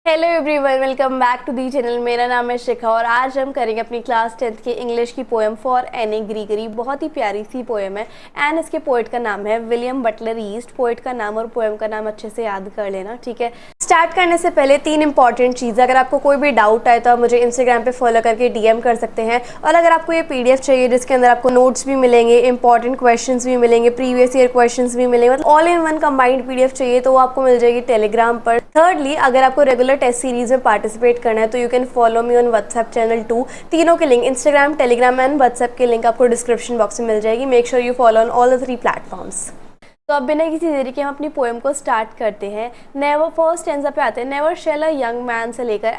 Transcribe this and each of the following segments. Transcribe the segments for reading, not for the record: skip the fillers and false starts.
Hello everyone, welcome back to the channel. मेरा नाम है शिखा और आज हम करेंगे अपनी क्लास 10th की इंग्लिश की पोएम फॉर एनी ग्रीगरी। बहुत ही प्यारी सी पोएम है एंड इसके पोइट का नाम है विलियम बटलर ईस्ट। पोइट का नाम और पोएम का नाम अच्छे से याद कर लेना, ठीक है। स्टार्ट करने से पहले 3 इंपॉर्टेंट चीज़, अगर आपको कोई भी डाउट आए तो आप मुझे इंस्टाग्राम पे फॉलो करके डीएम कर सकते हैं। और अगर आपको ये पीडीएफ चाहिए जिसके अंदर आपको नोट्स भी मिलेंगे, इंपॉर्टेंट क्वेश्चंस भी मिलेंगे, प्रीवियस ईयर क्वेश्चंस भी मिलेंगे, मतलब all in one combined PDF चाहिए तो वो आपको मिल जाएगी टेलीग्राम पर। थर्डली, अगर आपको रेगुलर टेस्ट सीरीज में पार्टिसिपेट करना है तो you can follow me on WhatsApp channel 2। तीनों के link, Instagram, Telegram and WhatsApp के लिंक आपको डिस्क्रिप्शन बॉक्स में मिल जाएगी। Make sure you follow on all the 3 platforms. तो अब बिना किसी देरी के हम अपनी पोएम को स्टार्ट करते हैं। नेवर, फर्स्ट स्टैंजा पे आते हैं। Never shall a young man से लेकर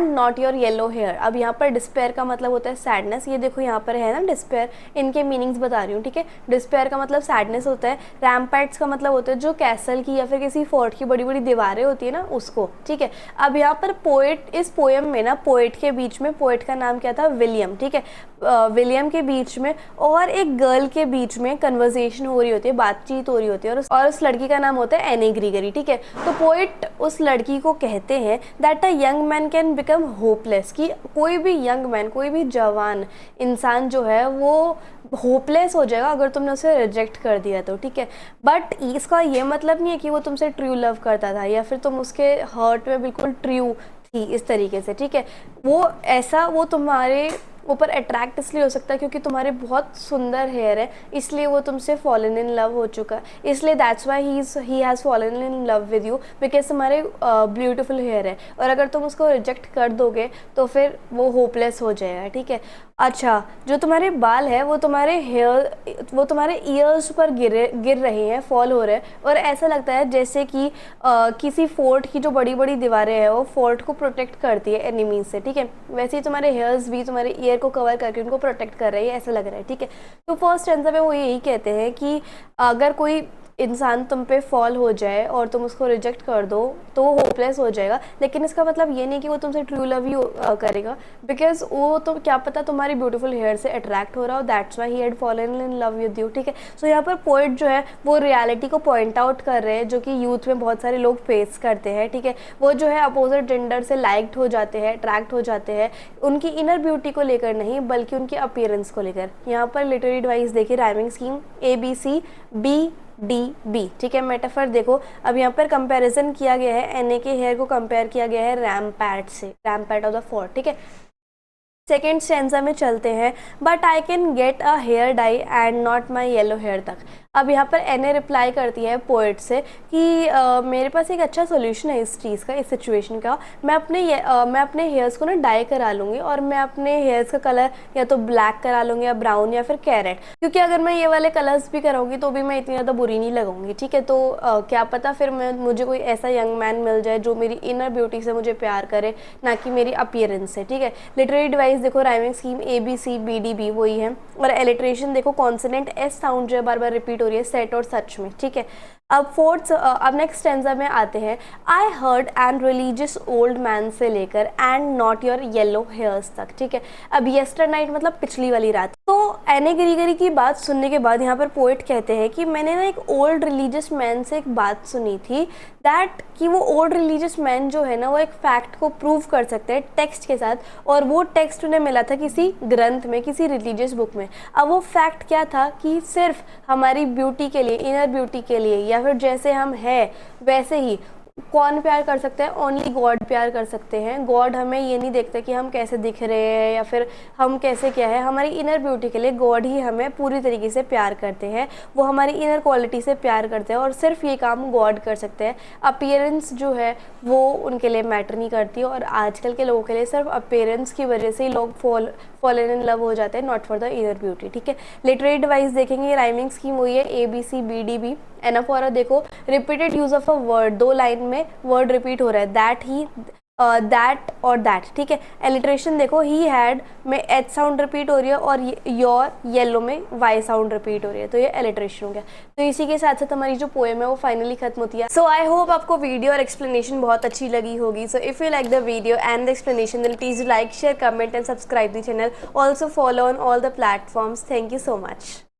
नॉट योर येलो हेयर। अब यहाँ पर डिस्पेयर का मतलब होता है सैडनेस। ये देखो यहाँ पर है ना डिस्पेयर, इनके मीनिंग्स बता रही हूँ, ठीक है। डिस्पेयर का मतलब सैडनेस होता है। रैम्पैट्स का मतलब होता है जो कैसल की या फिर किसी फोर्ट की बड़ी बड़ी दीवारें होती है ना, उसको, ठीक है। अब यहाँ पर पोएट, इस पोएम में ना पोएट के बीच में, पोएट का नाम क्या था, विलियम, ठीक है। विलियम के बीच में और एक गर्ल के बीच में कन्वर्सेशन हो रही होती है, बातचीत हो रही होती है, और उस लड़की का नाम होता है एनी ग्रीगरी, ठीक है। तो पोएट उस लड़की को कहते हैं that a young man can become hopeless, कि कोई भी यंग मैन, कोई भी जवान इंसान जो है वो होपलेस हो जाएगा अगर तुमने उसे रिजेक्ट कर दिया तो, ठीक है। बट इसका ये मतलब नहीं है कि वो तुमसे ट्रू लव करता था या फिर तुम उसके हर्ट में बिल्कुल ट्रू थी, इस तरीके से, ठीक है। वो तुम्हारे ऊपर अट्रैक्ट इसलिए हो सकता है क्योंकि तुम्हारे बहुत सुंदर हेयर है, इसलिए वो तुमसे फॉलन इन लव हो चुका है, इसलिए that's why he has fallen in love with you, because तुम्हारे ब्यूटीफुल हेयर है। और अगर तुम उसको रिजेक्ट कर दोगे तो फिर वो होपलेस हो जाएगा, ठीक है। अच्छा, जो तुम्हारे बाल है वो तुम्हारे ईयर्स पर गिर रहे हैं, फॉल हो रहे हैं, और ऐसा लगता है जैसे कि किसी फोर्ट की जो बड़ी बड़ी दीवारें हैं वो फोर्ट को प्रोटेक्ट करती है एनिमीज से, ठीक है। वैसे ही तुम्हारे हेयर्स भी तुम्हारे ईयर को कवर करके उनको प्रोटेक्ट कर रही है, ऐसा लग रहा है, ठीक है। तो फर्स्ट आंसर में वो यही कहते हैं कि अगर कोई इंसान तुम पे फॉल हो जाए और तुम उसको रिजेक्ट कर दो तो वो होपलेस हो जाएगा, लेकिन इसका मतलब ये नहीं कि वो तुमसे ट्रू लव ही करेगा, बिकॉज वो तो क्या पता तुम्हारी ब्यूटीफुल हेयर से अट्रैक्ट हो रहा हो, that's why he had fallen in love with you, ठीक है। सो यहाँ पर पोएट जो है वो रियलिटी को पॉइंट आउट कर रहे हैं जो कि यूथ में बहुत सारे लोग फेस करते हैं, ठीक है। वो जो है अपोजिट जेंडर से लाइक्ड हो जाते हैं, अट्रैक्ट हो जाते हैं, उनकी इनर ब्यूटी को लेकर नहीं बल्कि उनके अपीयरेंस को लेकर। यहाँ पर लिटरेरी डिवाइस देखिए, राइमिंग स्कीम ABCBDB, ठीक है। मेटाफर देखो, अब यहाँ पर कंपैरिजन किया गया है, एने के हेयर को कंपेयर किया गया है रैम्पैट से, रैम्पैट ऑफ द फोर्ट, ठीक है। सेकेंड स्टेंजा में चलते हैं। But I can get a hair dye and not my yellow hair तक। अब यहाँ पर एने रिप्लाई करती है पोइट से कि मेरे पास एक अच्छा सोल्यूशन है इस चीज़ का, इस सिचुएशन का। मैं अपने हेयर्स को ना डाई करा लूँगी और मैं अपने हेयर्स का कलर या तो ब्लैक करा लूँगी या ब्राउन या फिर कैरेट, क्योंकि अगर मैं ये वाले कलर्स भी कराऊंगी तो भी मैं इतनी ज़्यादा बुरी नहीं लगूंगी, ठीक है। तो क्या पता फिर मुझे कोई ऐसा यंग मैन मिल जाए जो मेरी इनर ब्यूटी से मुझे प्यार करे, ना कि मेरी अपीयरेंस से, ठीक है। लिटरेरी डिवाइस देखो, राइमिंग स्कीम ABCBDB वही है, और एलिट्रेशन देखो, कॉन्सोनेंट एस साउंड जो है बार बार रिपीट हो रही है सेट और सच में, ठीक है। अब नेक्स्ट स्टेंजा में आते हैं। I heard and religious old man से लेकर and not your yellow hairs तक, ठीक है। अब येस्टर नाइट मतलब पिछली वाली रात। तो एने ग्रीगरी की बात सुनने के बाद यहाँ पर पोएट कहते हैं कि मैंने ना एक ओल्ड रिलीजियस मैन से एक बात सुनी थी, दैट कि वो ओल्ड रिलीजियस मैन जो है ना वो एक फैक्ट को प्रूव कर सकते हैं टेक्स्ट के साथ, और वो टेक्स्ट उन्हें मिला था किसी ग्रंथ में, किसी रिलीजियस बुक में। अब वो फैक्ट क्या था कि सिर्फ हमारी ब्यूटी के लिए, इनर ब्यूटी के लिए, या फिर जैसे हम हैं वैसे ही कौन प्यार कर सकते हैं, ओनली गॉड प्यार कर सकते हैं। गॉड हमें ये नहीं देखते कि हम कैसे दिख रहे हैं या फिर हम कैसे क्या है, हमारी इनर ब्यूटी के लिए गॉड ही हमें पूरी तरीके से प्यार करते हैं, वो हमारी इनर क्वालिटी से प्यार करते हैं, और सिर्फ ये काम गॉड कर सकते हैं। अपीयरेंस जो है वो उनके लिए मैटर नहीं करती, और आजकल के लोगों के लिए सिर्फ अपीयरेंस की वजह से ही लोग फॉलन इन लव हो जाते हैं, not for the inner beauty, ठीक है। लिटरेरी डिवाइस देखेंगे, राइमिंग स्कीम हुई है ABCBDB। एनाफोरा देखो, repeated use of a word, 2 line में वर्ड रिपीट हो रहा है, दैट ही, दैट और दैट, ठीक है। एलिट्रेशन देखो, ही हैड में H साउंड रिपीट हो रही है और योर येलो में Y साउंड रिपीट हो रही है, तो ये एलिट्रेशन हो गया। तो इसी के साथ साथ हमारी जो पोएम है वो फाइनली खत्म होती है। सो आई होप आपको वीडियो और एक्सप्लेनेशन बहुत अच्छी लगी होगी। So if you like the video and the explanation then please like, share, comment and subscribe the channel. Also follow on all the platforms. Thank you so much.